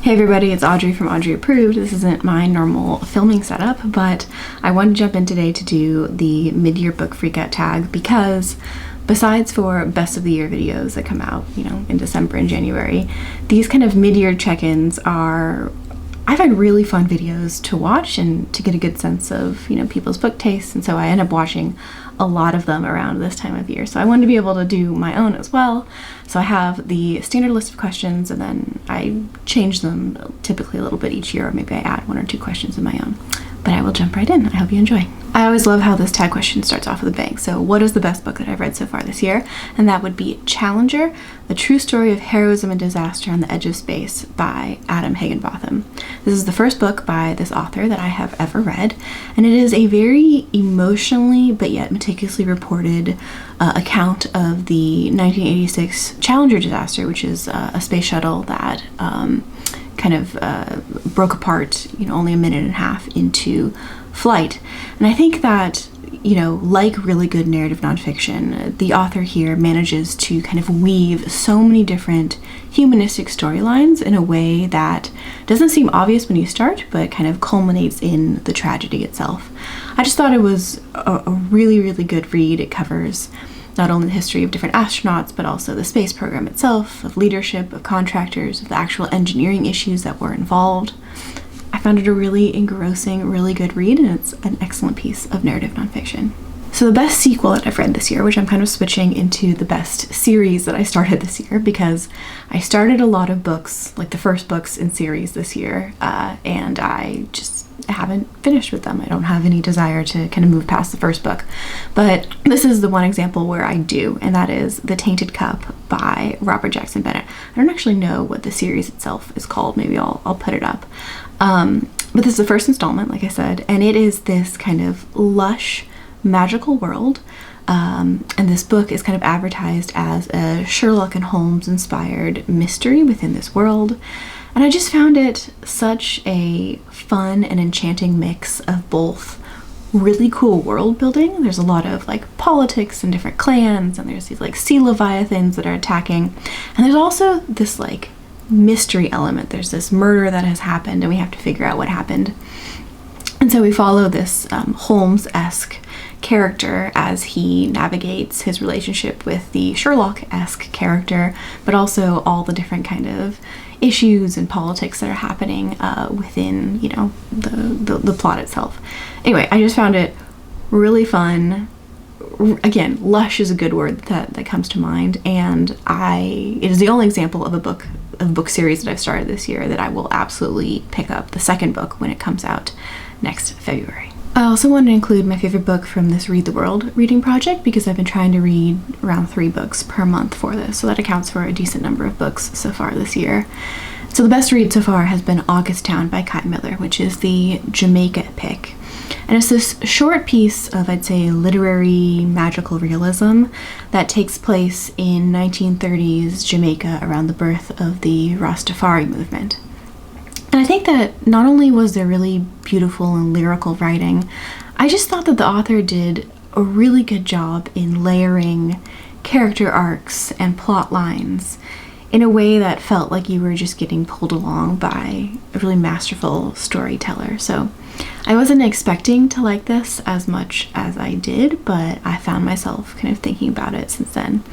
Hey everybody, it's Audrey from Audrey Approved. This isn't my normal filming setup, but I wanted to jump in today to do the mid-year book freakout tag because besides for best of the year videos that come out, in December and January, these kind of mid-year check-ins are, I find, really fun videos to watch and to get a good sense of, people's book tastes, and so I end up watching a lot of them around this time of year. So I wanted to be able to do my own as well. So I have the standard list of questions, and then I change them typically a little bit each year, or maybe I add one or two questions of my own. But I will jump right in. I hope you enjoy. I always love how this tag question starts off with a bang. So what is the best book that I've read so far this year? And that would be Challenger, The True Story of Heroism and Disaster on the Edge of Space by Adam Higginbotham. This is the first book by this author that I have ever read, and it is a very emotionally but yet meticulously reported account of the 1986 Challenger disaster, which is a space shuttle that broke apart, only a minute and a half into flight. And I think that, like really good narrative nonfiction, the author here manages to kind of weave so many different humanistic storylines in a way that doesn't seem obvious when you start, but kind of culminates in the tragedy itself. I just thought it was a really, really good read. It covers not only the history of different astronauts, but also the space program itself, of leadership, of contractors, of the actual engineering issues that were involved. I found it a really engrossing, really good read, and it's an excellent piece of narrative nonfiction. So the best sequel that I've read this year, which I'm kind of switching into the best series that I started this year, because I started a lot of books, like the first books in series this year, and I just haven't finished with them. I don't have any desire to kind of move past the first book. But this is the one example where I do, and that is The Tainted Cup by Robert Jackson Bennett. I don't actually know what the series itself is called. Maybe I'll put it up. But this is the first installment, like I said, and it is this kind of lush, magical world. And this book is kind of advertised as a Sherlock and Holmes inspired mystery within this world. And I just found it such a fun and enchanting mix of both really cool world building. There's a lot of politics and different clans, and there's these sea leviathans that are attacking. And there's also this mystery element. There's this murder that has happened, and we have to figure out what happened. And so we follow this Holmes-esque character as he navigates his relationship with the Sherlock-esque character, but also all the different kind of issues and politics that are happening within, the plot itself. Anyway, I just found it really fun. Again, lush is a good word that comes to mind, and it is the only example of a book series that I've started this year that I will absolutely pick up the second book when it comes out next February. I also wanted to include my favorite book from this Read the World reading project because I've been trying to read around 3 books per month for this, so that accounts for a decent number of books so far this year. So the best read so far has been Augustown by Kei Miller, which is the Jamaica pick. And it's this short piece of, I'd say, literary magical realism that takes place in 1930s Jamaica around the birth of the Rastafari movement. And I think that not only was there really beautiful and lyrical writing, I just thought that the author did a really good job in layering character arcs and plot lines in a way that felt like you were just getting pulled along by a really masterful storyteller. So I wasn't expecting to like this as much as I did, but I found myself kind of thinking about it since then.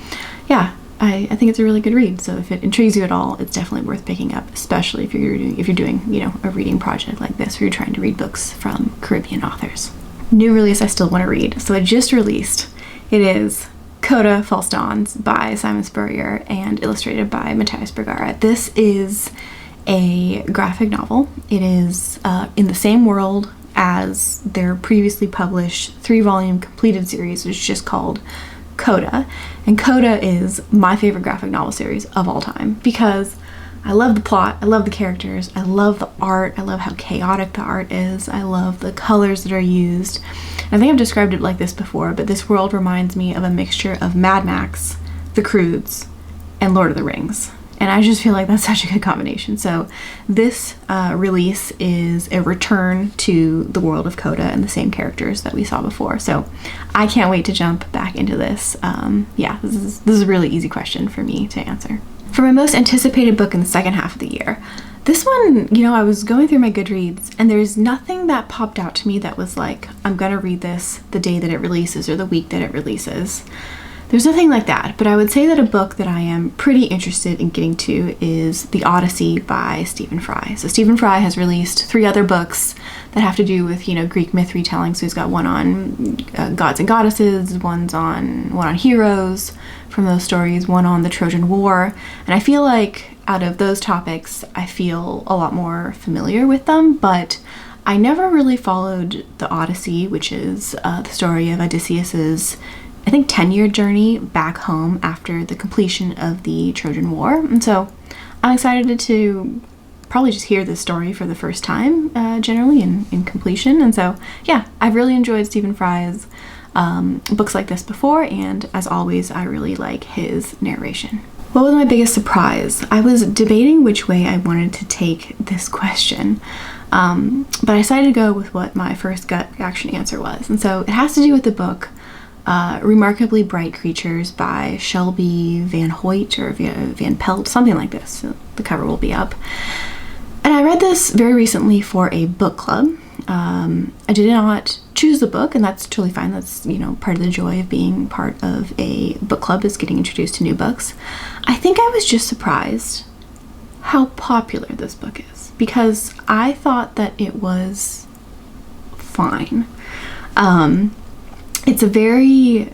Yeah, I think it's a really good read. So if it intrigues you at all, it's definitely worth picking up, especially if you're doing a reading project like this, where you're trying to read books from Caribbean authors. New release I still want to read. So it just released. It is Coda, False Dawns by Simon Spurrier and illustrated by Matias Bergara. This is a graphic novel. It is in the same world as their previously published 3-volume completed series, which is just called Coda. And Coda is my favorite graphic novel series of all time because I love the plot, I love the characters, I love the art, I love how chaotic the art is, I love the colors that are used. I think I've described it like this before, but this world reminds me of a mixture of Mad Max, The Croods, and Lord of the Rings. And I just feel like that's such a good combination. So this release is a return to the world of Coda and the same characters that we saw before. So I can't wait to jump back into this. This is a really easy question for me to answer. For my most anticipated book in the second half of the year, This one, you know, I was going through my Goodreads and there's nothing that popped out to me that was like, I'm gonna read this the day that it releases or the week that it releases. There's nothing like that, but I would say that a book that I am pretty interested in getting to is The Odyssey by Stephen Fry. So Stephen Fry has released 3 other books that have to do with, you know, Greek myth retelling. So he's got one on gods and goddesses, one on heroes from those stories, one on the Trojan War. And I feel like out of those topics, I feel a lot more familiar with them, but I never really followed the Odyssey, which is the story of Odysseus's, I think, 10-year journey back home after the completion of the Trojan War. And so I'm excited to probably just hear this story for the first time, generally in completion. And so, yeah, I've really enjoyed Stephen Fry's books like this before, and as always, I really like his narration. What was my biggest surprise? I was debating which way I wanted to take this question, but I decided to go with what my first gut reaction answer was. And so it has to do with the book Remarkably Bright Creatures by Shelby Van Hoyt or Van Pelt, something like this. So the cover will be up. And I read this very recently for a book club. I did not choose the book, and that's totally fine. That's, you know, part of the joy of being part of a book club, is getting introduced to new books. I think I was just surprised how popular this book is, because I thought that it was fine. It's a very,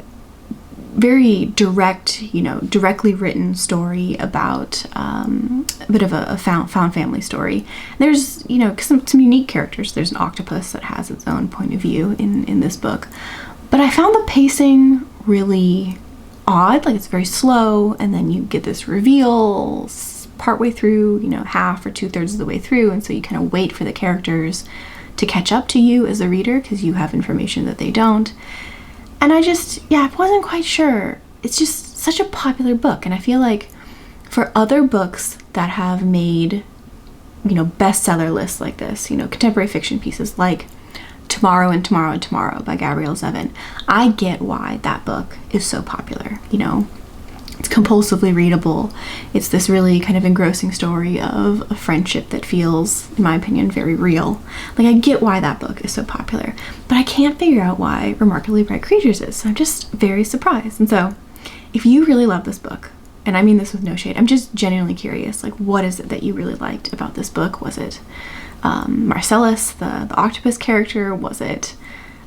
very direct, you know, directly written story about a bit of a found family story. There's, you know, some unique characters. There's an octopus that has its own point of view in this book. But I found the pacing really odd. Like, it's very slow, and then you get this reveal partway through, you know, half or 2/3 of the way through, and so you kind of wait for the characters to catch up to you as a reader, because you have information that they don't. And I wasn't quite sure. It's just such a popular book, and I feel like for other books that have made, you know, bestseller lists like this, you know, contemporary fiction pieces like Tomorrow and Tomorrow and Tomorrow by Gabrielle Zevin, I get why that book is so popular. You know, it's compulsively readable. It's this really kind of engrossing story of a friendship that feels, in my opinion, very real. Like, I get why that book is so popular, but I can't figure out why Remarkably Bright Creatures is. So I'm just very surprised. And so if you really love this book, and I mean this with no shade, I'm just genuinely curious, like, what is it that you really liked about this book? Was it Marcellus, the octopus character? Was it,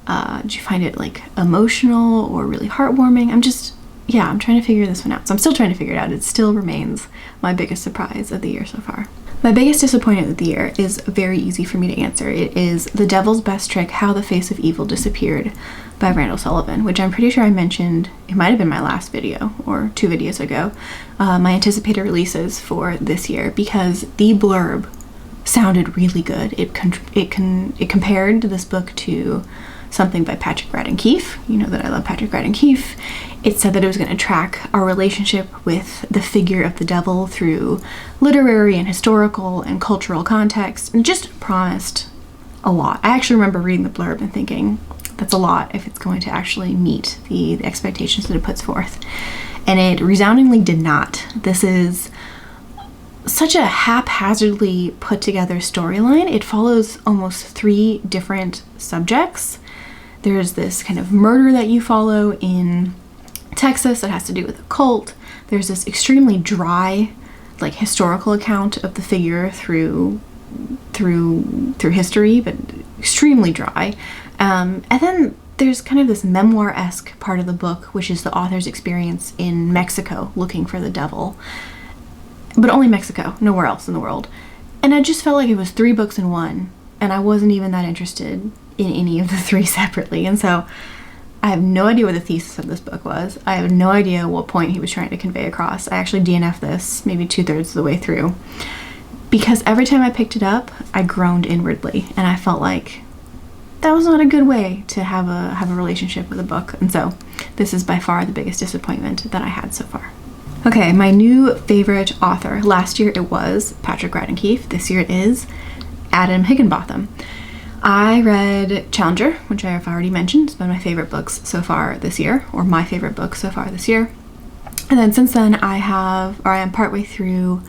did you find it like emotional or really heartwarming? I'm trying to figure this one out. So I'm still trying to figure it out. It still remains my biggest surprise of the year so far. My biggest disappointment of the year is very easy for me to answer. It is The Devil's Best Trick: How the Face of Evil Disappeared by Randall Sullivan, which I'm pretty sure I mentioned, it might have been my last video or 2 videos ago, my anticipated releases for this year, because the blurb sounded really good. It compared this book to something by Patrick Radden Keefe. You know that I love Patrick Radden Keefe. It said that it was going to track our relationship with the figure of the devil through literary and historical and cultural context, and just promised a lot. I actually remember reading the blurb and thinking, that's a lot if it's going to actually meet the expectations that it puts forth. And it resoundingly did not. This is such a haphazardly put together storyline. It follows almost 3 different subjects. There's this kind of murder that you follow in Texas that has to do with a cult. There's this extremely dry, like, historical account of the figure through history, but extremely dry. And then there's kind of this memoir-esque part of the book, which is the author's experience in Mexico looking for the devil. But only Mexico, nowhere else in the world. And I just felt like it was 3 books in one, and I wasn't even that interested in any of the 3 separately. And so I have no idea what the thesis of this book was. I have no idea what point he was trying to convey across. I actually DNF'd this maybe 2/3 of the way through, because every time I picked it up, I groaned inwardly, and I felt like that was not a good way to have a relationship with a book. And so this is by far the biggest disappointment that I had so far. Okay, my new favorite author. Last year it was Patrick Radden Keefe. This year it is Adam Higginbotham. I read Challenger, which I have already mentioned. It's one of my favorite books so far this year, or my favorite book so far this year. And then since then I am partway through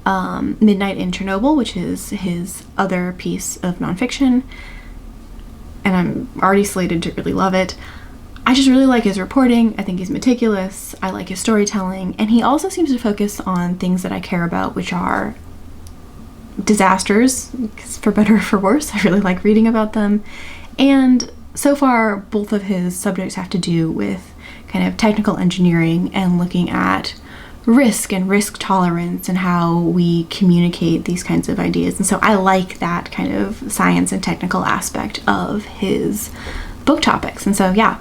Midnight in Chernobyl, which is his other piece of nonfiction, and I'm already slated to really love it. I just really like his reporting. I think he's meticulous. I like his storytelling, and he also seems to focus on things that I care about, which are disasters, for better or for worse. I really like reading about them, and so far both of his subjects have to do with kind of technical engineering and looking at risk and risk tolerance and how we communicate these kinds of ideas. And so I like that kind of science and technical aspect of his book topics. And so yeah,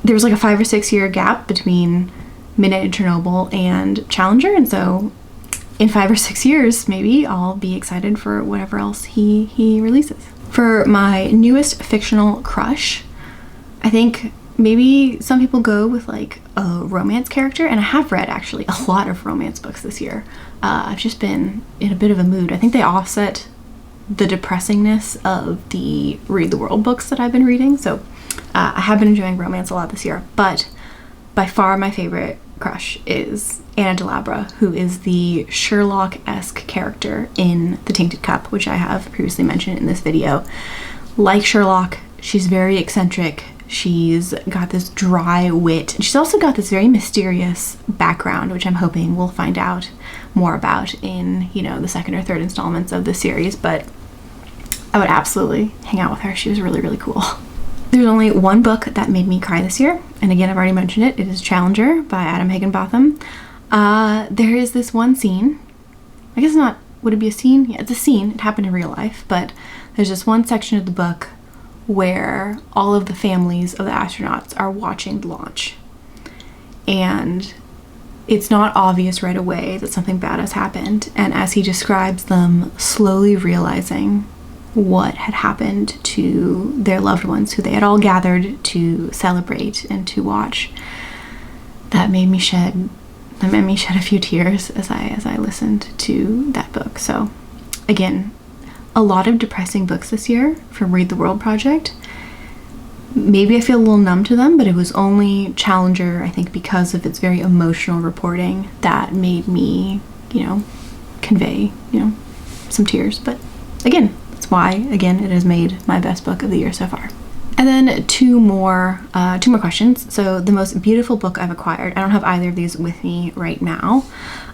there was like a 5 or 6 year gap between Midnight in Chernobyl and Challenger, and so in 5 or 6 years maybe I'll be excited for whatever else he releases. For my newest fictional crush, I think maybe some people go with like a romance character, and I have read actually a lot of romance books this year. I've just been in a bit of a mood. I think they offset the depressingness of the Read the World books that I've been reading, so I have been enjoying romance a lot this year. But by far my favorite crush is Anna Delabra, who is the Sherlock-esque character in The Tainted Cup, which I have previously mentioned in this video. Like Sherlock, she's very eccentric. She's got this dry wit, and she's also got this very mysterious background, which I'm hoping we'll find out more about in, you know, the second or third installments of the series, but I would absolutely hang out with her. She was really, really cool. There's only one book that made me cry this year, and again, I've already mentioned it. It is Challenger by Adam Higginbotham. There is this one scene, I guess not, would it be a scene? Yeah, it's a scene. It happened in real life, but there's this one section of the book where all of the families of the astronauts are watching the launch. And it's not obvious right away that something bad has happened. And as he describes them slowly realizing what had happened to their loved ones, who they had all gathered to celebrate and to watch, that made me shed a few tears as I listened to that book. So again, a lot of depressing books this year from Read the World Project. Maybe I feel a little numb to them, but it was only Challenger, I think, because of its very emotional reporting that made me, you know, convey, you know, some tears. But again, that's why, again, it has made my best book of the year so far. And then two more questions. So the most beautiful book I've acquired. I don't have either of these with me right now,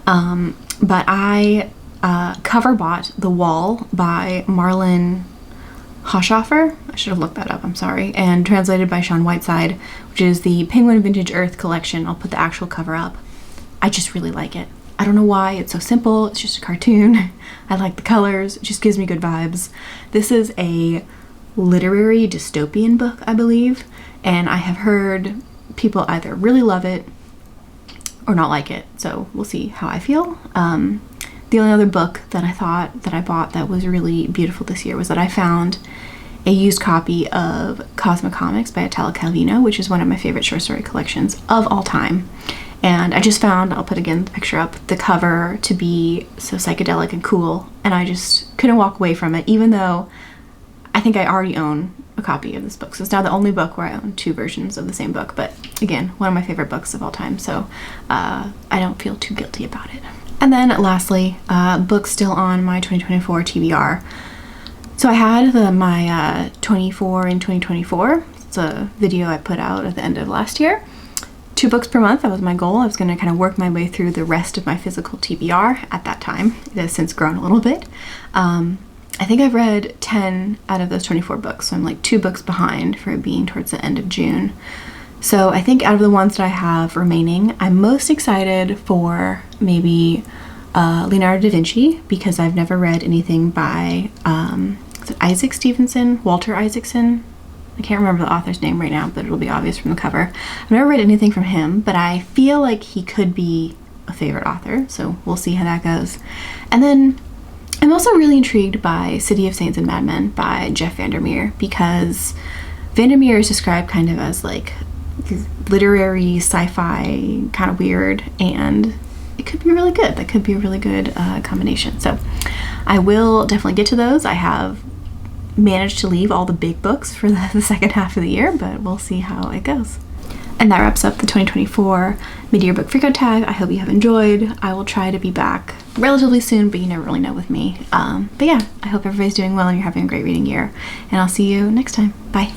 but I cover bought The Wall by Marlen Haushofer. I should have looked that up, I'm sorry. And translated by Shaun Whiteside, which is the Penguin Vintage Earth collection. I'll put the actual cover up. I just really like it. I don't know why. It's so simple. It's just a cartoon. I like the colors. It just gives me good vibes. This is a literary dystopian book, I believe, and I have heard people either really love it or not like it, so we'll see how I feel. The only other book that I thought that I bought that was really beautiful this year was that I found a used copy of Cosmicomics by Italo Calvino, which is one of my favorite short story collections of all time. And I just found, I'll put again the picture up, the cover to be so psychedelic and cool, and I just couldn't walk away from it, even though I think I already own a copy of this book. So it's now the only book where I own two versions of the same book, but again, one of my favorite books of all time, so I don't feel too guilty about it. And then lastly, books still on my 2024 TBR. So I had my 24 in 2024. It's a video I put out at the end of last year. 2 books per month, that was my goal. I was going to kind of work my way through the rest of my physical TBR at that time. It has since grown a little bit. I think I've read 10 out of those 24 books, so I'm like 2 books behind for it being towards the end of June. So I think out of the ones that I have remaining, I'm most excited for maybe Leonardo da Vinci, because I've never read anything by is it Walter Isaacson? I can't remember the author's name right now, but it'll be obvious from the cover. I've never read anything from him, but I feel like he could be a favorite author, so we'll see how that goes. And then I'm also really intrigued by City of Saints and Madmen by Jeff Vandermeer, because Vandermeer is described kind of as like literary sci-fi, kind of weird, and it could be really good. That could be a really good combination. So I will definitely get to those. I have managed to leave all the big books for the second half of the year, but we'll see how it goes. And that wraps up the 2024 mid-year book freakout tag. I hope you have enjoyed. I will try to be back relatively soon, but you never really know with me. But yeah, I hope everybody's doing well and you're having a great reading year. And I'll see you next time. Bye.